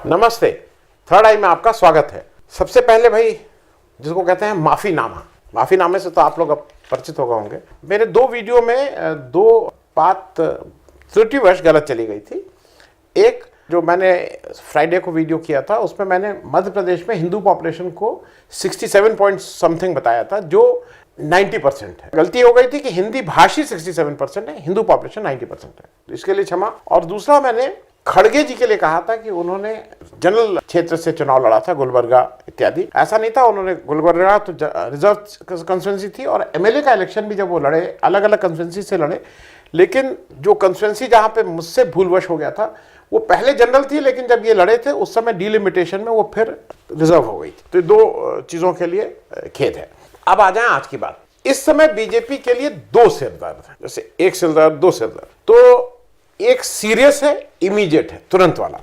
नमस्ते। थर्ड आई में आपका स्वागत है। सबसे पहले भाई, जिसको कहते हैं माफीनामा, माफीनामे से तो आप लोग अब परिचित हो गए होंगे। मेरे दो वीडियो में दो बात त्रुटिवश गलत चली गई थी। एक जो मैंने फ्राइडे को वीडियो किया था, उसमें मैंने मध्य प्रदेश में हिंदू पॉपुलेशन को 67 पॉइंट समथिंग बताया था, जो 90% है। गलती हो गई थी कि हिंदी भाषी 67% है, हिंदू पॉपुलेशन 90% है, तो इसके लिए क्षमा। और दूसरा, मैंने खड़गे जी के लिए कहा था कि उन्होंने जनरल क्षेत्र से चुनाव लड़ा था, गुलबर्गा इत्यादि। ऐसा नहीं था, उन्होंने गुलबर्गा तो रिजर्व कंस्टिट्यूंसी थी, और एमएलए का इलेक्शन भी जब वो लड़े अलग अलग कंस्टिट्यूंसी से लड़े, लेकिन जो कंस्टिट्यूंसी जहां पे मुझसे भूलवश हो गया था, वो पहले जनरल थी, लेकिन जब ये लड़े थे उस समय डिलिमिटेशन में वो फिर रिजर्व हो गई थी। तो दो चीजों के लिए खेद है। अब आ जाए आज की बात। इस समय बीजेपी के लिए दो सिरदर्द है, जैसे एक सिरदर्द दो सिरदर्द। तो एक सीरियस है, इमीडिएट है, तुरंत वाला,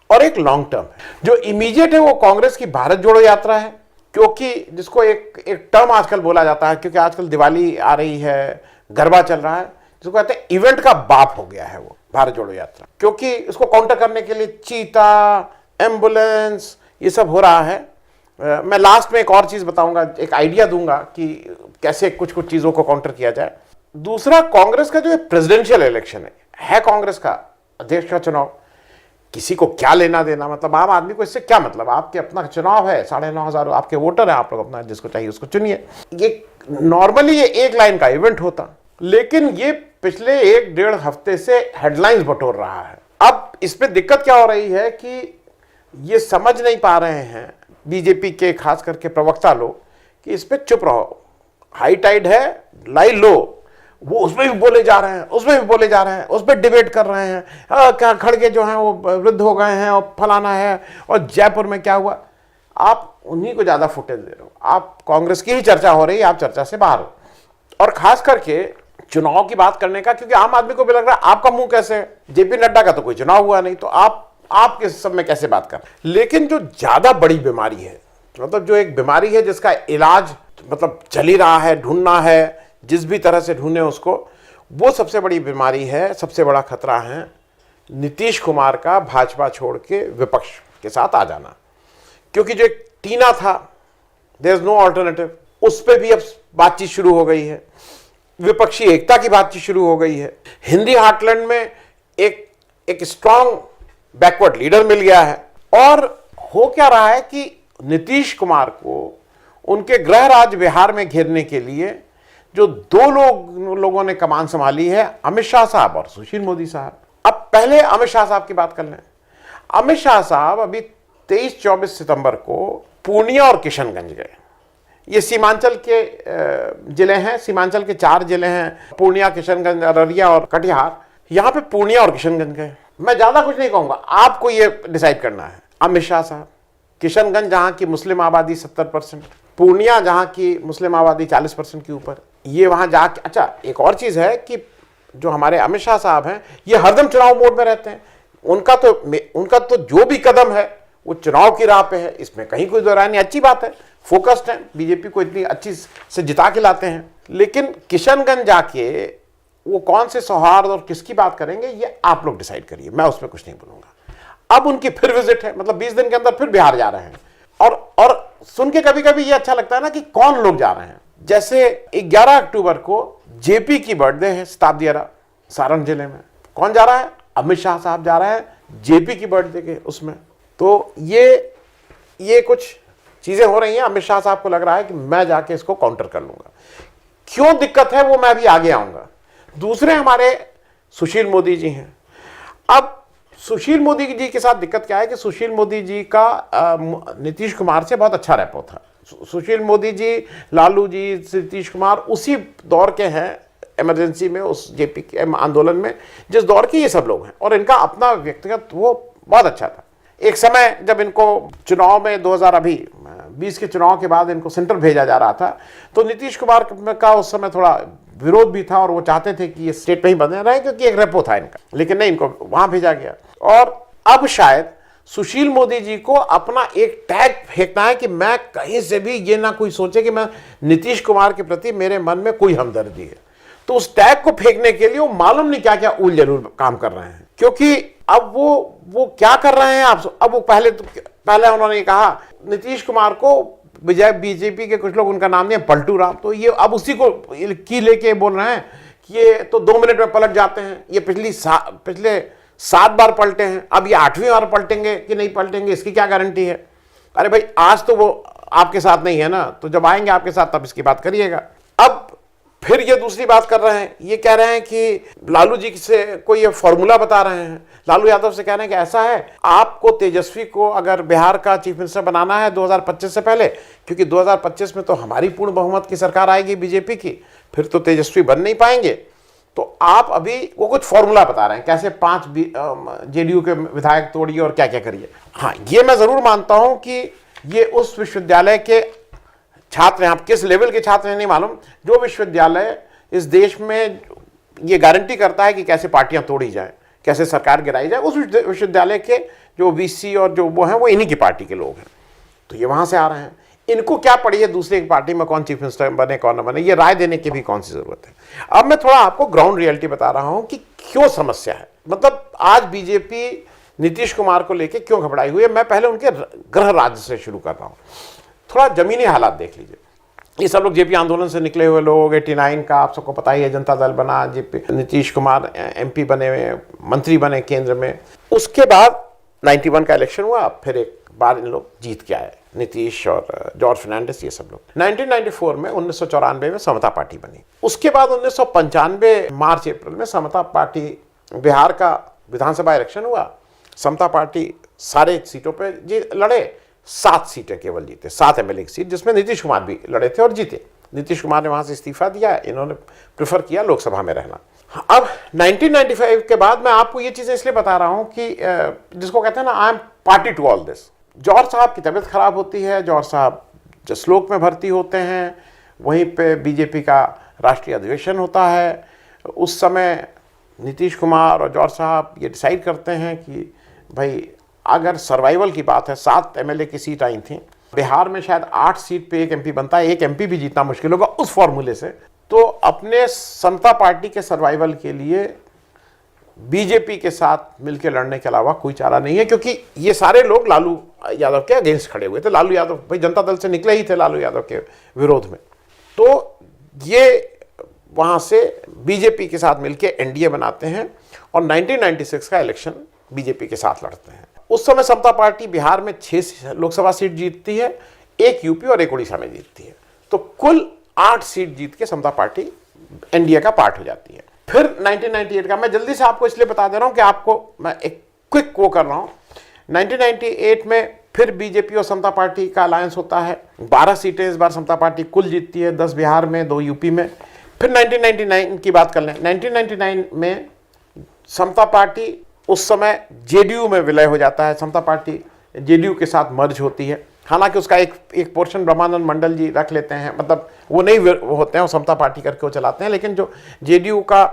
और एक लॉन्ग टर्म है। जो इमीडिएट है वो कांग्रेस की भारत जोड़ो यात्रा है, क्योंकि जिसको एक टर्म आजकल बोला जाता है, क्योंकि आजकल दिवाली आ रही है, गरबा चल रहा है, जिसको कहते हैं इवेंट का बाप हो गया है वो भारत जोड़ो यात्रा। क्योंकि इसको काउंटर करने के लिए चीता, एम्बुलेंस, ये सब हो रहा है। मैं लास्ट में एक और चीज बताऊंगा, एक आइडिया दूंगा कि कैसे कुछ कुछ चीजों को काउंटर किया जाए। दूसरा, कांग्रेस का जो प्रेसिडेंशियल इलेक्शन है कांग्रेस का अध्यक्ष का चुनाव, किसी को क्या लेना देना, मतलब आम आदमी को इससे क्या मतलब। आपके अपना चुनाव है, 9,500 आपके वोटर है, आप लोग अपना जिसको चाहिए उसको चुनिए। ये नॉर्मली ये एक लाइन का इवेंट होता, लेकिन ये पिछले 1-1.5 हफ्ते से हेडलाइंस बटोर रहा है। अब इसमें दिक्कत क्या हो रही है कि ये समझ नहीं पा रहे हैं बीजेपी के खास करके प्रवक्ता लोग कि इस पर चुप रहो, हाई टाइड है, लाई लो। वो उसमें भी बोले जा रहे हैं, उसमें भी बोले जा रहे हैं, उस पर डिबेट कर रहे हैं, क्या खड़गे जो हैं वो वृद्ध हो गए हैं और फलाना है, और जयपुर में क्या हुआ। आप उन्हीं को ज्यादा फुटेज दे रहे हो, आप कांग्रेस की ही चर्चा हो रही है, आप चर्चा से बाहर हो। और खास करके चुनाव की बात करने का, क्योंकि आम आदमी को भी लग रहा है आपका मुंह कैसे है, जेपी नड्डा का तो कोई चुनाव हुआ नहीं, तो आप किस सब में कैसे बात कर। लेकिन जो ज्यादा बड़ी बीमारी है, मतलब जो एक बीमारी है जिसका इलाज मतलब चल ही रहा है, ढूंढना है, जिस भी तरह से ढूंढे उसको, वो सबसे बड़ी बीमारी है, सबसे बड़ा खतरा है नीतीश कुमार का भाजपा छोड़ के विपक्ष के साथ आ जाना। क्योंकि जो एक टीना था, देयर इज नो ऑल्टरनेटिव, उस पर भी अब बातचीत शुरू हो गई है, विपक्षी एकता की बातचीत शुरू हो गई है। हिंदी हार्टलैंड में एक स्ट्रांग बैकवर्ड लीडर मिल गया है। और हो क्या रहा है कि नीतीश कुमार को उनके गृह राज्य बिहार में घेरने के लिए जो दो लोगों ने कमान संभाली है, अमित शाह साहब और सुशील मोदी साहब। अब पहले अमित शाह साहब की बात कर लें। अमित शाह साहब अभी 23-24 सितंबर को पूर्णिया और किशनगंज गए। ये सीमांचल के जिले हैं, सीमांचल के 4 जिले हैं, पूर्णिया, किशनगंज, अररिया और कटिहार। यहां पे पूर्णिया और किशनगंज गए। मैं ज्यादा कुछ नहीं कहूंगा, आपको ये डिसाइड करना है। अमित शाह साहब किशनगंज, जहां की मुस्लिम आबादी 70%, पूर्णिया जहां की मुस्लिम आबादी 40% के ऊपर, ये वहां जाके। अच्छा, एक और चीज है कि जो हमारे अमित शाह साहब हैं, ये हरदम चुनाव मोड में रहते हैं। उनका तो जो भी कदम है वो चुनाव की राह पे है, इसमें कहीं कोई दो राय नहीं। अच्छी बात है, फोकस्ड है, बीजेपी को इतनी अच्छी से जिता के लाते हैं। लेकिन किशनगंज जाके वो कौन से सौहार्द और किसकी बात करेंगे, ये आप लोग डिसाइड करिए, मैं उसमें कुछ नहीं बोलूंगा। अब उनकी फिर विजिट है, मतलब 20 दिन के अंदर फिर बिहार जा रहे हैं। और सुन के कभी कभी ये अच्छा लगता है ना कि कौन लोग जा रहे हैं। जैसे 11 अक्टूबर को जेपी की बर्थडे है शताब्दी सारण जिले में, कौन जा रहा है? अमित शाह साहब जा रहे हैं जेपी की बर्थडे के उसमें। तो ये कुछ चीजें हो रही हैं। अमित शाह साहब को लग रहा है कि मैं जाके इसको काउंटर कर लूंगा। क्यों दिक्कत है वो मैं अभी आगे आऊंगा। दूसरे हमारे सुशील मोदी जी हैं। अब सुशील मोदी जी के साथ दिक्कत क्या है कि सुशील मोदी जी का नीतीश कुमार से बहुत अच्छा रैपो था। सुशील मोदी जी, लालू जी, नीतीश कुमार उसी दौर के हैं, इमरजेंसी में, उस जेपी के आंदोलन में जिस दौर के ये सब लोग हैं, और इनका अपना व्यक्तिगत वो बहुत अच्छा था। एक समय जब इनको चुनाव में 2020 के चुनाव के बाद इनको सेंटर भेजा जा रहा था, तो नीतीश कुमार का उस समय थोड़ा विरोध भी था, और वो चाहते थे कि ये स्टेट में ही बने रहे, क्योंकि एक रेपो था इनका। लेकिन नहीं, इनको वहां भेजा गया। और अब शायद सुशील मोदी जी को अपना एक टैग फेंकना है कि मैं कहीं से भी ये ना कोई सोचे कि मैं नीतीश कुमार के प्रति मेरे मन में कोई हमदर्दी है। तो उस टैग को फेंकने के लिए वो मालूम नहीं क्या क्या उल जरूर काम कर रहे हैं। क्योंकि अब वो क्या कर रहे हैं आप, अब वो पहले उन्होंने कहा नीतीश कुमार को बीजेपी के कुछ लोग उनका नाम दिया पलटू राम, तो ये अब उसी को की लेके बोल रहे हैं कि ये तो 2 मिनट में पलट जाते हैं। ये पिछले 7 बार पलटे हैं, अब ये 8वीं बार पलटेंगे कि नहीं पलटेंगे इसकी क्या गारंटी है। अरे भाई आज तो वो आपके साथ नहीं है ना, तो जब आएंगे आपके साथ तब इसकी बात करिएगा। अब फिर ये दूसरी बात कर रहे हैं, ये कह रहे हैं कि लालू जी से कोई ये फॉर्मूला बता रहे हैं, लालू यादव से कह रहे हैं कि ऐसा है आपको तेजस्वी को अगर बिहार का चीफ मिनिस्टर बनाना है 2025 से पहले, क्योंकि 2025 में तो हमारी पूर्ण बहुमत की सरकार आएगी बीजेपी की, फिर तो तेजस्वी बन नहीं पाएंगे, तो आप अभी वो कुछ फॉर्मूला बता रहे हैं कैसे 5 जेडीयू के विधायक तोड़िए और क्या क्या करिए। हाँ, ये मैं जरूर मानता हूं कि ये उस विश्वविद्यालय के छात्र हैं, आप किस लेवल के छात्र हैं नहीं मालूम, जो विश्वविद्यालय इस देश में ये गारंटी करता है कि कैसे पार्टियां तोड़ी जाए, कैसे सरकार गिराई जाए, उस विश्वविद्यालय के जो वीसी और जो वो हैं वो इन्हीं की पार्टी के लोग हैं, तो ये वहां से आ रहे हैं। इनको क्या पड़ी है दूसरे की पार्टी में कौन चीफ मिनिस्टर बने कौन न बने, ये राय देने की भी कौन सी जरूरत है। अब मैं थोड़ा आपको ग्राउंड रियलिटी बता रहा हूं कि क्यों समस्या है, मतलब आज बीजेपी नीतीश कुमार को लेकर क्यों घबराई हुई है। मैं पहले उनके गृह राज्य से शुरू कर रहा हूं, थोड़ा जमीनी हालात देख लीजिए। ये सब लोग जेपी आंदोलन से निकले हुए लोग, 89 का आप सबको पता ही है, जनता दल बना, जेपी नीतीश कुमार एमपी बने, मंत्री बने केंद्र में। उसके बाद 91 का इलेक्शन हुआ, फिर एक बार इन लोग जीत के आए, नीतीश और जॉर्ज फर्नांडिस ये सब लोग। 1994 में 1994 में समता पार्टी बनी। उसके बाद 1995 मार्च अप्रैल में समता पार्टी बिहार का विधानसभा इलेक्शन हुआ, समता पार्टी सारे सीटों पर लड़े, 7 सीटें केवल जीते, 7 एमएलए की सीट, जिसमें नीतीश कुमार भी लड़े थे और जीते। नीतीश कुमार ने वहां से इस्तीफा दिया, इन्होंने प्रेफर किया लोकसभा में रहना। अब 1995 के बाद मैं आपको ये चीजें इसलिए बता रहा हूं कि जिसको कहते हैं ना I am party to all this. George साहब की तबीयत खराब होती है, जॉर्ज साहब जसलोक में भर्ती होते हैं, वहीं पे बीजेपी का राष्ट्रीय अधिवेशन होता है। उस समय नीतीश कुमार और जॉर्ज साहब ये डिसाइड करते हैं कि भाई अगर सर्वाइवल की बात है, 7 एमएलए की सीट आई थी, बिहार में शायद 8 सीट पे 1 एमपी बनता है, 1 एमपी भी जीतना मुश्किल होगा उस फॉर्मूले से, तो अपने समता पार्टी के सर्वाइवल के लिए बीजेपी के साथ मिलकर लड़ने के अलावा कोई चारा नहीं है, क्योंकि ये सारे लोग लालू यादव के अगेंस्ट खड़े हुए थे। लालू यादव भाई जनता दल से निकले ही थे लालू यादव के विरोध में, तो ये वहां से बीजेपी के साथ मिलकर एनडीए बनाते हैं और 1996 का इलेक्शन बीजेपी के साथ लड़ते हैं। उस समय समता पार्टी बिहार में 6 लोकसभा सीट जीतती है, 1 यूपी और 1 उड़ीसा में जीतती है, तो कुल 8 सीट जीत के समता पार्टी एनडीए का पार्ट हो जाती है। फिर 1998 का मैं जल्दी से आपको इसलिए बता दे रहा हूं कि आपको मैं एक क्विक वो कर रहा हूं। 1998 में फिर बीजेपी और समता पार्टी का अलायंस होता है, 12 सीटें इस बार समता पार्टी कुल जीतती है, 10 बिहार में, 2 यूपी में। फिर 1999 की बात कर लें, 1999 में समता पार्टी उस समय जेडीयू में विलय हो जाता है, समता पार्टी जेडीयू के साथ मर्ज होती है। हालांकि उसका एक पोर्शन ब्रह्मानंद मंडल जी रख लेते हैं, मतलब वो नहीं वो होते हैं, वो समता पार्टी करके वो चलाते हैं, लेकिन जो जेडीयू का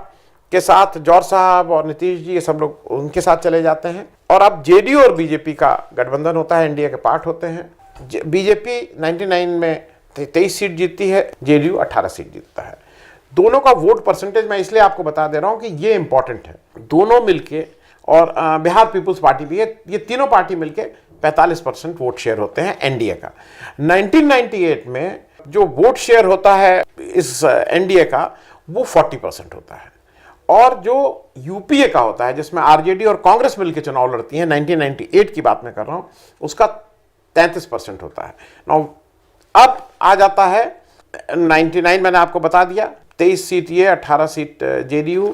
के साथ जॉर्ज साहब और नीतीश जी ये सब लोग उनके साथ चले जाते हैं, और अब जेडीयू और बीजेपी का गठबंधन होता है, एनडीए के पार्ट होते हैं। बीजेपी 99 में 23 सीट जीतती है, जेडीयू 18 सीट जीतता है। दोनों का वोट परसेंटेज मैं इसलिए आपको बता दे रहा हूं कि ये इंपॉर्टेंट है, दोनों मिलके, और बिहार पीपुल्स पार्टी भी है, ये तीनों पार्टी मिलके 45% वोट शेयर होते हैं एनडीए का। 1998 में जो वोट शेयर होता है इस एनडीए का वो 40% होता है, और जो यूपीए का होता है जिसमें आरजेडी और कांग्रेस मिलकर चुनाव लड़ती है, 1998 की बात मैं कर रहा हूं, उसका 33% होता है। नाउ अब आ जाता है 99, मैंने आपको बता दिया, 23 सीट ये, 18 सीट जेडीयू।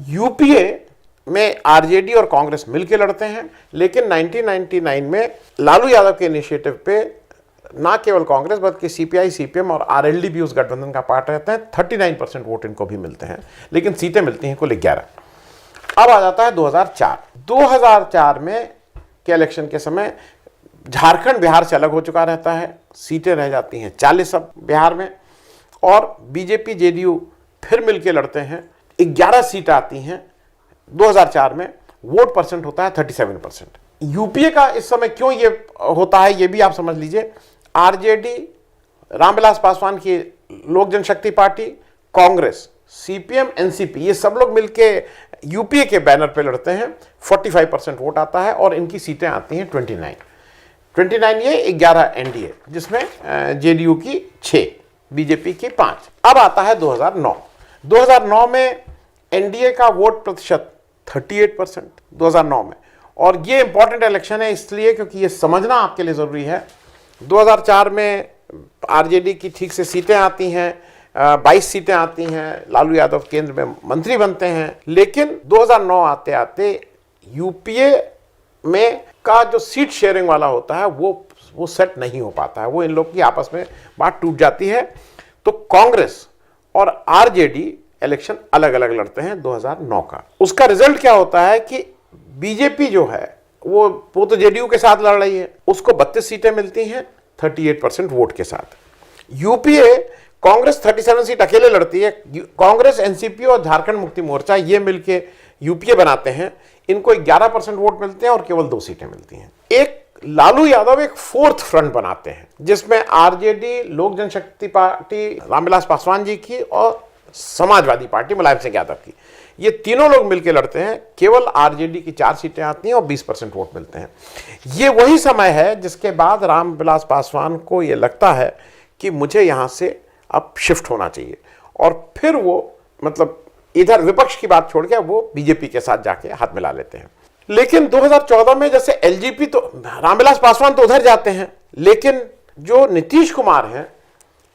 यूपीए में आरजेडी और कांग्रेस मिलकर लड़ते हैं, लेकिन 1999 में लालू यादव के इनिशिएटिव पे ना केवल कांग्रेस बल्कि सीपीआई, सीपीएम और आरएलडी भी उस गठबंधन का पार्ट रहते हैं। 39% वोट इनको भी मिलते हैं, लेकिन सीटें मिलती हैं कुल 11। अब आ जाता है 2004 में के इलेक्शन के समय झारखंड बिहार से अलग हो चुका रहता है, सीटें रह जाती हैं 40 अब बिहार में, और बीजेपी जेडीयू फिर मिलकर लड़ते हैं, 11 सीट आती हैं 2004 में, वोट परसेंट होता है 37%। यूपीए का इस समय क्यों ये होता है ये भी आप समझ लीजिए। आरजेडी, रामविलास पासवान की लोक जनशक्ति पार्टी, कांग्रेस, सीपीएम, एनसीपी, ये सब लोग मिलके यूपीए के बैनर पे लड़ते हैं, 45% वोट आता है और इनकी सीटें आती हैं 29 ये 11 एनडीए, जिसमें जेडीयू की 6, बीजेपी की 5। अब आता है 2009 में एनडीए का वोट प्रतिशत 38% 2009 में। और ये इंपॉर्टेंट इलेक्शन है इसलिए क्योंकि ये समझना आपके लिए ज़रूरी है। 2004 में आरजेडी की ठीक से सीटें आती हैं, 22 सीटें आती हैं, लालू यादव केंद्र में मंत्री बनते हैं। लेकिन 2009 आते आते यूपीए में का जो सीट शेयरिंग वाला होता है वो सेट नहीं हो पाता है, वो इन लोग की आपस में बात टूट जाती है। तो कांग्रेस और आरजेडी इलेक्शन अलग अलग लड़ते हैं 2009 का। उसका रिजल्ट क्या होता है कि बीजेपी जो है वो तो जेडीयू के साथ लड़ रही है, उसको 32 सीटें मिलती हैं 38% वोट के साथ। यूपीए कांग्रेस 37 सीट अकेले लड़ती है। कांग्रेस, एनसीपी और झारखंड मुक्ति मोर्चा ये मिलके यूपीए बनाते हैं, इनको 11% वोट मिलते हैं और केवल 2 सीटें मिलती हैं। एक लालू यादव एक फोर्थ फ्रंट बनाते हैं जिसमें आरजेडी, लोक जनशक्ति पार्टी रामविलास पासवान जी की और समाजवादी पार्टी मुलायम सिंह यादव की, ये तीनों लोग मिलकर लड़ते हैं। केवल आरजेडी की 4 सीटें आती हैं और 20% वोट मिलते हैं। ये वही समय है जिसके बाद रामविलास पासवान को ये लगता है कि मुझे यहां से अब शिफ्ट होना चाहिए और फिर वो मतलब इधर विपक्ष की बात छोड़ के वो बीजेपी के साथ जाके हाथ मिला लेते हैं। लेकिन 2014 में जैसे एलजेपी, तो रामविलास पासवान तो उधर जाते हैं, लेकिन जो नीतीश कुमार हैं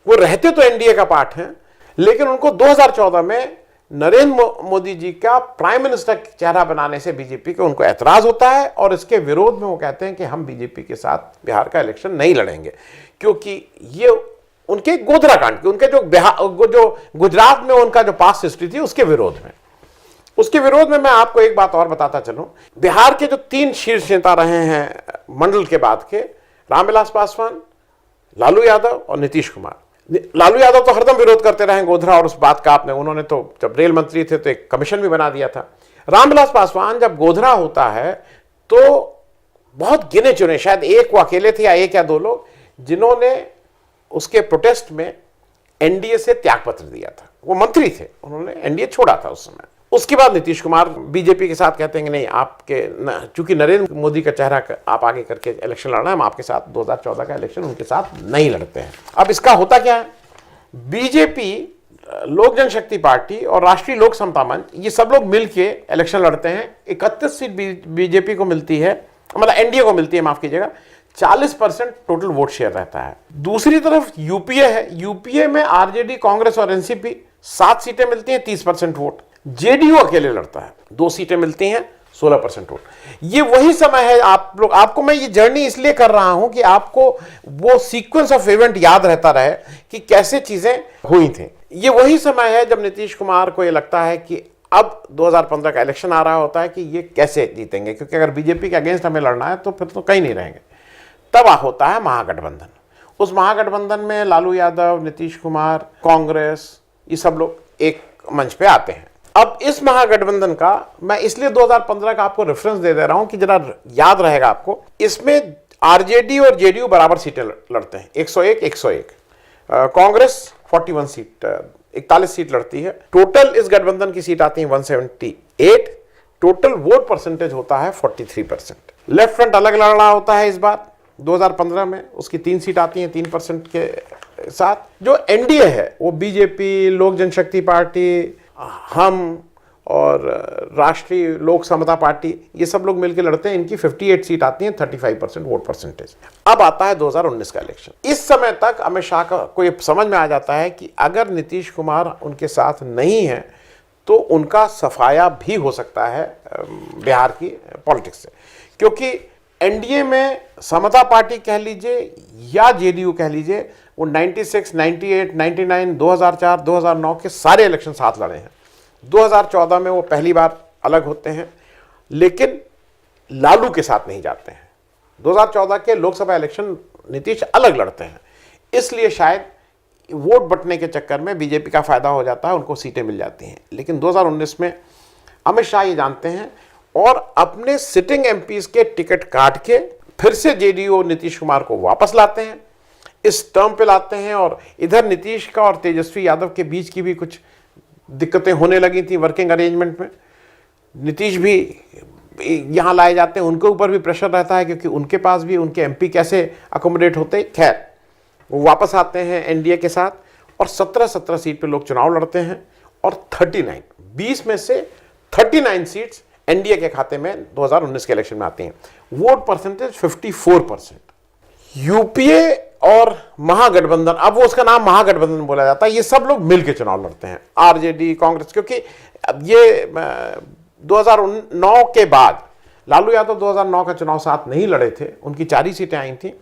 वो रहते तो एनडीए का पार्ट हैं, लेकिन उनको 2014 में नरेंद्र मोदी जी का प्राइम मिनिस्टर चेहरा बनाने से बीजेपी को उनको ऐतराज होता है और इसके विरोध में वो कहते हैं कि हम बीजेपी के साथ बिहार का इलेक्शन नहीं लड़ेंगे, क्योंकि ये उनके गोधरा कांड के, उनके जो गुजरात में उनका जो पास्ट हिस्ट्री थी उसके विरोध में। उसके विरोध में मैं आपको एक बात और बताता चलूं, बिहार के जो 3 शीर्ष नेता रहे हैं मंडल के बाद के, रामविलास पासवान, लालू यादव और नीतीश कुमार। लालू यादव तो हरदम विरोध करते रहे गोधरा और उस बात का, उन्होंने तो जब रेल मंत्री थे तो एक कमीशन भी बना दिया था। रामविलास पासवान जब गोधरा होता है तो बहुत गिने चुने, शायद एक वो अकेले थे या 1 या 2 लोग जिन्होंने उसके प्रोटेस्ट में एनडीए से त्यागपत्र दिया था। वो मंत्री थे, उन्होंने एनडीए छोड़ा था उस समय। उसके बाद नीतीश कुमार बीजेपी के साथ कहते हैं कि नहीं, आपके चूंकि नरेंद्र मोदी का चेहरा आप आगे करके इलेक्शन लड़ना है, हम आपके साथ 2014 का इलेक्शन उनके साथ नहीं लड़ते हैं। अब इसका होता क्या है, बीजेपी, लोक जनशक्ति पार्टी और राष्ट्रीय लोक समता मंच ये सब लोग मिलके इलेक्शन लड़ते हैं। 31 सीट बीजेपी को मिलती है, मतलब एनडीए को मिलती है, माफ कीजिएगा, 40% टोटल वोट शेयर रहता है। दूसरी तरफ यूपीए है, यूपीए में आरजेडी, कांग्रेस और एनसीपी 7 सीटें मिलती हैं, 30% वोट। जेडीयू अकेले लड़ता है, 2 सीटें मिलती हैं, 16% वोट। ये वही समय है, आपको मैं ये जर्नी इसलिए कर रहा हूं कि आपको वो सीक्वेंस ऑफ इवेंट याद रहता रहे कि कैसे चीजें हुई थी। ये वही समय है जब नीतीश कुमार को ये लगता है कि अब 2015 का इलेक्शन आ रहा होता है कि ये कैसे जीतेंगे, क्योंकि अगर बीजेपी के अगेंस्ट हमें लड़ना है तो फिर तो कहीं नहीं रहेंगे। तब होता है महागठबंधन। उस महागठबंधन में लालू यादव, नीतीश कुमार, कांग्रेस, ये सब लोग एक मंच पे आते हैं। अब इस महागठबंधन का मैं इसलिए 2015 का आपको रेफरेंस दे रहा हूं कि जरा याद रहेगा आपको, इसमें आरजेडी और जेडीयू बराबर सीटें लड़ते हैं, 101 101। कांग्रेस 41 सीट, 41 सीट लड़ती है। टोटल इस गठबंधन की सीट आती है 178। टोटल वोट परसेंटेज होता है 43%। लेफ्ट फ्रंट अलग लड़ रहा होता है इस बार 2015 में, उसकी 3 सीट आती हैं 3% के साथ। जो एनडीए है वो बीजेपी, लोक जनशक्ति पार्टी, हम और राष्ट्रीय लोक समता पार्टी, ये सब लोग मिलकर लड़ते हैं। इनकी 58 सीट आती हैं, 35% वोट परसेंटेज। अब आता है 2019 का इलेक्शन। इस समय तक अमित शाह को ये समझ में आ जाता है कि अगर नीतीश कुमार उनके साथ नहीं है तो उनका सफाया भी हो सकता है बिहार की पॉलिटिक्स से, क्योंकि एनडीए में समता पार्टी कह लीजिए या जेडीयू कह लीजिए, वो 96, 98, 99, 2004, 2009 के सारे इलेक्शन साथ लड़े हैं। 2014 में वो पहली बार अलग होते हैं, लेकिन लालू के साथ नहीं जाते हैं। 2014 के लोकसभा इलेक्शन नीतीश अलग लड़ते हैं, इसलिए शायद वोट बंटने के चक्कर में बीजेपी का फायदा हो जाता है, उनको सीटें मिल जाती हैं। लेकिन 2019 में अमित शाह ये जानते हैं और अपने सिटिंग एमपीज के टिकट काट के फिर से जेडीयू और नीतीश कुमार को वापस लाते हैं, इस टर्म पे लाते हैं। और इधर नीतीश का और तेजस्वी यादव के बीच की भी कुछ दिक्कतें होने लगी थी वर्किंग अरेंजमेंट में, नीतीश भी यहाँ लाए जाते हैं, उनके ऊपर भी प्रेशर रहता है क्योंकि उनके पास भी उनके एमपी कैसे अकोमोडेट होते हैं। खैर, वो वापस आते हैं एनडीए के साथ और 17 सीट पे लोग चुनाव लड़ते हैं और 20 में से 39 सीट्स एनडीए के खाते में 2019 के इलेक्शन में आती हैं। Vote percentage 54%। यूपीए और महागठबंधन, अब वो उसका नाम महागठबंधन बोला जाता है, ये सब लोग मिलकर चुनाव लड़ते हैं, आरजेडी, कांग्रेस, क्योंकि अब ये 2009 के बाद लालू यादव 2009 का चुनाव साथ नहीं लड़े थे, उनकी 4 ही सीटें आई थी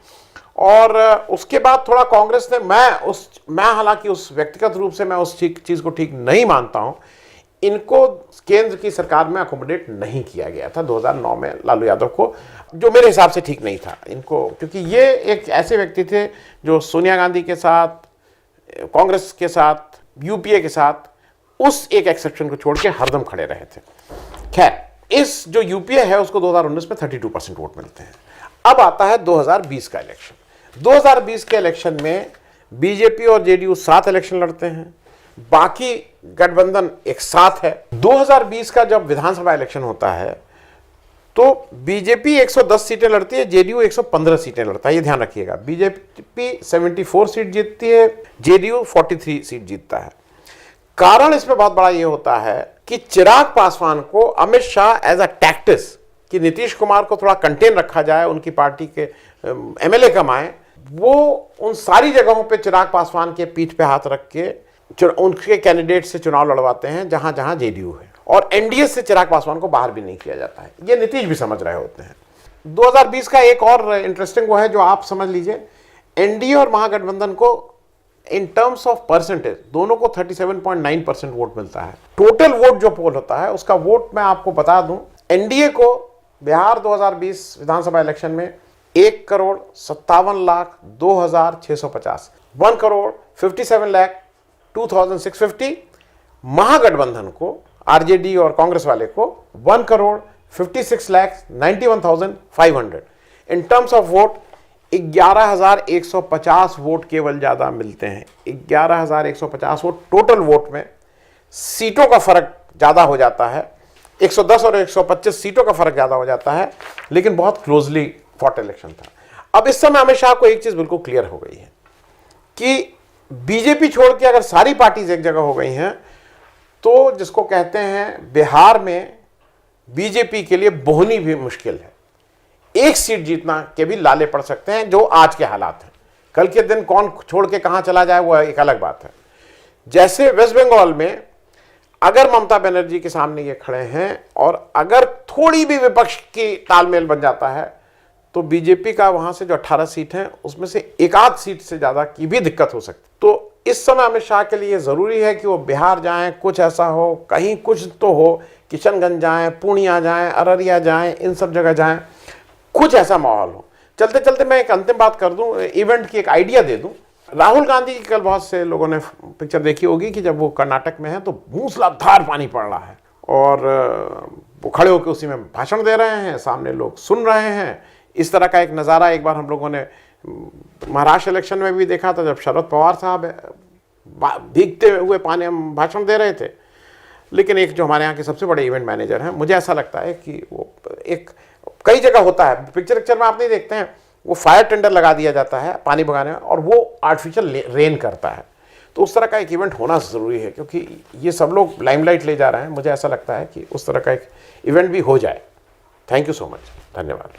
और उसके बाद थोड़ा कांग्रेस ने, मैं हालांकि उस व्यक्तिगत रूप से मैं उस चीज़ को ठीक नहीं मानता हूं, इनको केंद्र की सरकार में अकोमोडेट नहीं किया गया था 2009 में लालू यादव को, जो मेरे हिसाब से ठीक नहीं था इनको, क्योंकि ये एक ऐसे व्यक्ति थे जो सोनिया गांधी के साथ, कांग्रेस के साथ, यूपीए के साथ उस एक एक्सेप्शन को छोड़ के हरदम खड़े रहे थे। खैर, इस जो यूपीए है उसको 2019 में 32% वोट मिलते हैं। अब आता है 2020 का इलेक्शन। 2020 के इलेक्शन में बीजेपी और जेडीयू 7 इलेक्शन लड़ते हैं, बाकी गठबंधन एक साथ है। 2020 का जब विधानसभा इलेक्शन होता है तो बीजेपी 110 सीटें लड़ती है, जेडीयू 115 सीटें लड़ता है, ये ध्यान रखिएगा। बीजेपी 74 सीट जीतती है, जेडीयू 43 सीट जीतता है। कारण इसमें बहुत बड़ा ये होता है कि चिराग पासवान को Amit Shah as a tactics कि नीतीश कुमार को थोड़ा कंटेन रखा जाए, उनकी पार्टी के एमएलए कमाए, वो उन सारी जगहों पे चिराग पासवान के पीठ पे हाथ रख के उनके कैंडिडेट से चुनाव लड़वाते हैं जहां जहां जेडीयू है, और एनडीए से चिराग पासवान को बाहर भी नहीं किया जाता है। ये नीतीश भी समझ रहे होते हैं। 2020 का एक और इंटरेस्टिंग वो है जो आप समझ लीजिए, एनडीए और महागठबंधन को इन टर्म्स ऑफ परसेंटेज दोनों को 37.9% वोट मिलता है। टोटल वोट जो पोल होता है उसका वोट मैं आपको बता दूं, एनडीए को बिहार 2020 विधानसभा इलेक्शन में 1,57,02,650, 1,57,02,650, महागठबंधन को, आरजेडी और कांग्रेस वाले को 1,56,91,500। In terms of vote 11,150 vote केवल ज्यादा मिलते हैं। 11,150 वोट टोटल वोट में। सीटों का फर्क ज्यादा हो जाता है, 110 और 125 सीटों का फर्क ज्यादा हो जाता है, लेकिन बहुत क्लोजली फॉट इलेक्शन था। अब इस समय अमित शाह को एक चीज बिल्कुल क्लियर हो गई है कि बीजेपी छोड़ के अगर सारी पार्टीज एक जगह हो गई हैं तो जिसको कहते हैं बिहार में बीजेपी के लिए बोहनी भी मुश्किल है। एक सीट जीतना के भी लाले पड़ सकते हैं, जो आज के हालात हैं। कल के दिन कौन छोड़ के कहां चला जाए वो एक अलग बात है। जैसे वेस्ट बंगाल में अगर ममता बनर्जी के सामने ये खड़े हैं और अगर थोड़ी भी विपक्ष की तालमेल बन जाता है तो बीजेपी का वहां से जो 18 सीट हैं उसमें से एक आध सीट से ज्यादा की भी दिक्कत हो सकती। तो इस समय अमित शाह के लिए जरूरी है कि वो बिहार जाएं, कुछ ऐसा हो, कहीं कुछ तो हो, किशनगंज जाएं, पूर्णिया जाएं, अररिया जाएं, इन सब जगह जाएं, कुछ ऐसा माहौल हो। चलते चलते मैं एक अंतिम बात कर दूं, इवेंट की एक आइडिया दे दूं। राहुल गांधी की कल बहुत से लोगों ने पिक्चर देखी होगी कि जब वो कर्नाटक में है तो मूसलाधार पानी पड़ रहा है और वो खड़े होकर उसी में भाषण दे रहे हैं, सामने लोग सुन रहे हैं। इस तरह का एक नज़ारा एक बार हम लोगों ने महाराष्ट्र इलेक्शन में भी देखा था, जब शरद पवार साहब भीगते हुए पानी में भाषण दे रहे थे। लेकिन एक जो हमारे यहाँ के सबसे बड़े इवेंट मैनेजर हैं, मुझे ऐसा लगता है कि वो एक कई जगह होता है, पिक्चर में आप नहीं देखते हैं, वो फायर टेंडर लगा दिया जाता है पानी भगाने में और वो आर्टिफिशियल रेन करता है। तो उस तरह का एक इवेंट होना ज़रूरी है क्योंकि ये सब लोग लाइमलाइट ले जा रहे हैं। मुझे ऐसा लगता है कि उस तरह का एक इवेंट भी हो जाए। थैंक यू सो मच, धन्यवाद।